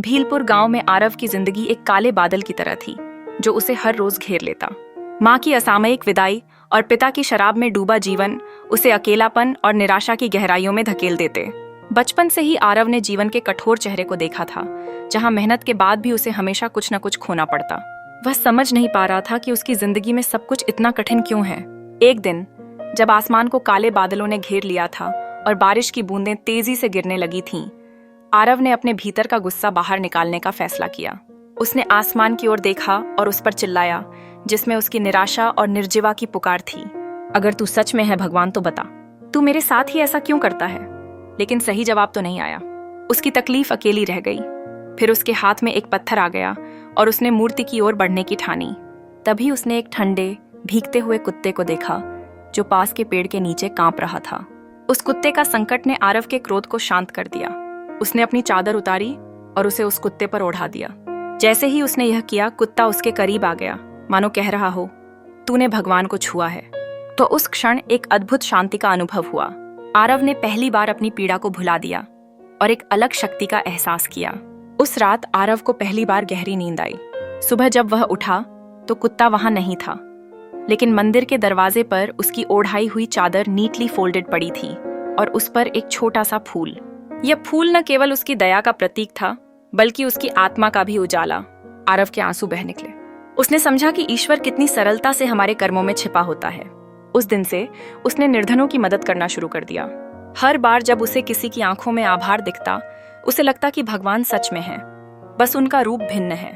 भीलपुर गांव में आरव की जिंदगी एक काले बादल की तरह थी, जो उसे हर रोज घेर लेता। माँ की असामयिक विदाई और पिता की शराब में डूबा जीवन उसे अकेलापन और निराशा की गहराइयों में धकेल देते। बचपन से ही आरव ने जीवन के कठोर चेहरे को देखा था, जहाँ मेहनत के बाद भी उसे हमेशा कुछ न कुछ खोना पड़ता। वह समझ नहीं पा रहा था कि उसकी जिंदगी में सब कुछ इतना कठिन क्यों है। एक दिन जब आसमान को काले बादलों ने घेर लिया था और बारिश की बूंदें तेजी से गिरने लगी थीं, आरव ने अपने भीतर का गुस्सा बाहर निकालने का फैसला किया। उसने आसमान की ओर देखा और उस पर चिल्लाया, जिसमें उसकी निराशा और निर्जीवा की पुकार थी। अगर तू सच में है भगवान तो बता, तू मेरे साथ ही ऐसा क्यों करता है? लेकिन सही जवाब तो नहीं आया। उसकी तकलीफ अकेली रह गई। फिर उसके हाथ में एक पत्थर आ गया और उसने मूर्ति की ओर बढ़ने की ठानी। तभी उसने एक ठंडे भीगते हुए कुत्ते को देखा, जो पास के पेड़ के नीचे कांप रहा था। उस कुत्ते का संकट ने आरव के क्रोध को शांत कर दिया। उसने अपनी चादर उतारी और उसे उस कुत्ते पर ओढ़ा दिया। जैसे ही उसने यह किया, कुत्ता उसके करीब आ गया, मानो कह रहा हो, तूने भगवान को छुआ है। तो उस क्षण एक अद्भुत शांति का अनुभव हुआ। आरव ने पहली बार अपनी पीड़ा को भुला दिया और एक अलग शक्ति का एहसास किया। उस रात आरव को पहली बार गहरी नींद आई। सुबह जब वह उठा तो कुत्ता वहां नहीं था, लेकिन मंदिर के दरवाजे पर उसकी ओढ़ाई हुई चादर नीटली फोल्डेड पड़ी थी और उस पर एक छोटा सा फूल। यह फूल न केवल उसकी दया का प्रतीक था, बल्कि उसकी आत्मा का भी उजाला। आरव के आंसू बह निकले। उसने समझा कि ईश्वर कितनी सरलता से हमारे कर्मों में छिपा होता है। उस दिन से उसने निर्धनों की मदद करना शुरू कर दिया। हर बार जब उसे किसी की आंखों में आभार दिखता, उसे लगता कि भगवान सच में है, बस उनका रूप भिन्न है।